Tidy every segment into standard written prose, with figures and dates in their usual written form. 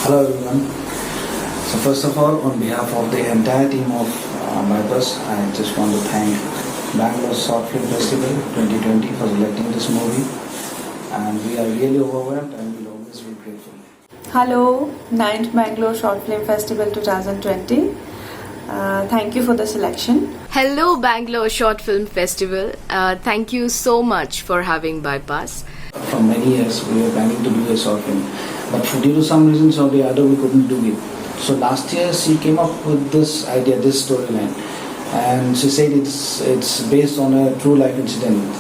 Hello everyone. So first of all, on behalf of the entire team of Bypass, I just want to thank Bangalore Short Film Festival 2020 for selecting this movie, and we are really overwhelmed and we'll always be grateful. Hello, 9th Bangalore Short Film Festival 2020. Thank you for the selection. Hello, Bangalore Short Film Festival. Thank you so much for having Bypass. For many years, we were planning to do a short film, but due to some reasons or the other, we couldn't do it. So last year, she came up with this idea, this storyline, and she said it's based on a true life incident.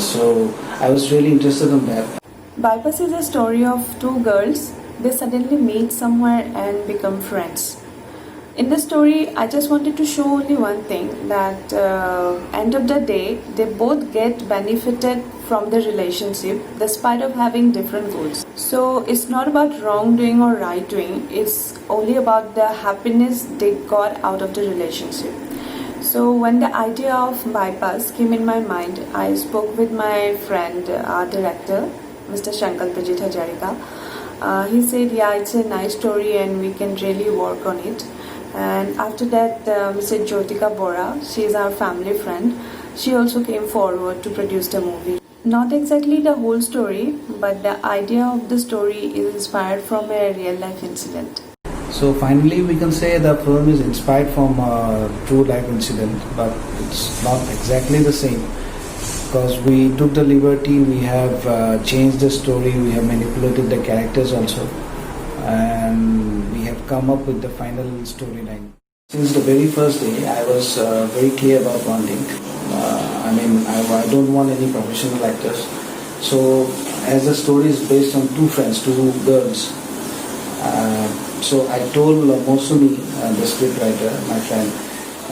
So I was really interested in that. Bypass is a story of two girls. They suddenly meet somewhere and become friends. In the story, I just wanted to show only one thing, that end of the day, they both get benefited from the relationship despite of having different goals. So it's not about wrongdoing or right doing, it's only about the happiness they got out of the relationship. So when the idea of Bypass came in my mind, I spoke with my friend, our director, Mr. Shankar Pajit Hajarika. He said, yeah, it's a nice story and we can really work on it. And after that, Mrs. Jyotika Bora, she is our family friend. She also came forward to produce the movie. Not exactly the whole story, but the idea of the story is inspired from a real life incident. So finally, we can say the film is inspired from a true life incident, but it's not exactly the same. Because we took the liberty, we have changed the story, we have manipulated the characters also, and we have come up with the final storyline. Since the very first day, I was very clear about one thing. I don't want any professional actors. So, as the story is based on two friends, two girls, so I told Mosumi, the scriptwriter, my friend,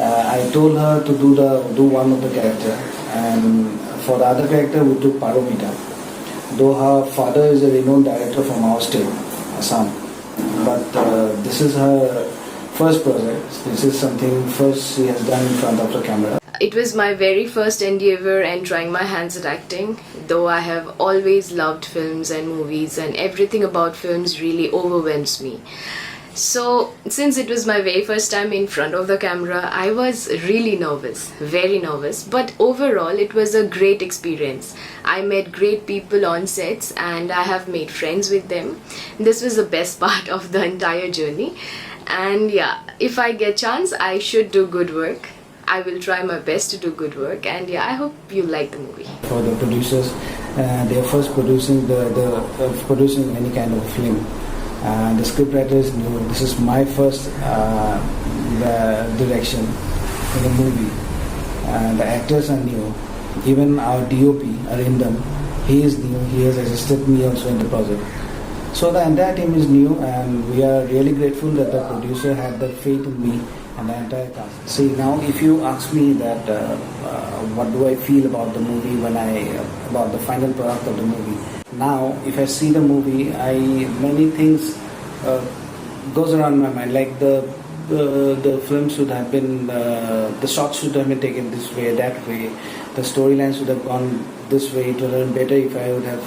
I told her to do one of the character, and for the other character we took Paromita. Though her father is a renowned director from our state, Assam, but this is her first project. This is something first she has done in front of the camera. It was my very first endeavor and trying my hands at acting, though I have always loved films and movies, and everything about films really overwhelms me. So, since it was my very first time in front of the camera, I was really nervous, very nervous, but overall it was a great experience. I met great people on sets and I have made friends with them. This was the best part of the entire journey. And yeah, if I get chance, I should do good work. I will try my best to do good work, and yeah, I hope you like the movie. For the producers, they are first producing producing any kind of film. The scriptwriter is new. This is my first direction in a movie. The actors are new. Even our DOP, Arindam, he is new. He has assisted me also in the project. So the entire team is new, and we are really grateful that the producer had that faith in me and the entire cast. See, now if you ask me that what do I feel about the movie about the final product of the movie. Now, if I see the movie, many things goes around my mind. Like the film should have been, the shots should have been taken this way, that way. The storyline should have gone this way. It would have been better if I would have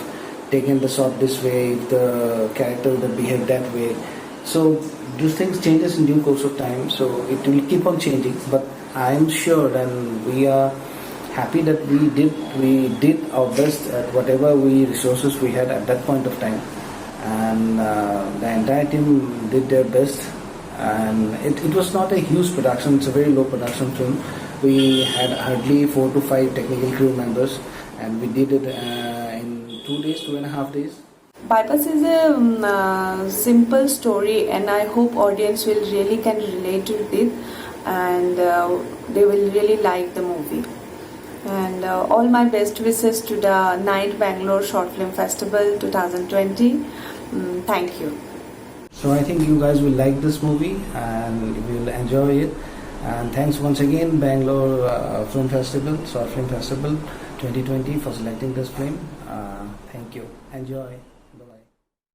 taken the shot this way, if the character would have behaved that way. So these things changes in due course of time. So it will keep on changing. But I am sure, and we are happy that we did our best at whatever resources we had at that point of time, and the entire team did their best. And it was not a huge production; it's a very low production film. We had hardly 4 to 5 technical crew members, and we did it in 2.5 days. Bypass is a simple story, and I hope audience will really can relate to it, and they will really like the movie. And all my best wishes to the 9th Bangalore Short Film Festival 2020. Thank you. So I think you guys will like this movie and you will enjoy it. And thanks once again, Bangalore Film Festival, Short Film Festival 2020 for selecting this film. Thank you. Enjoy.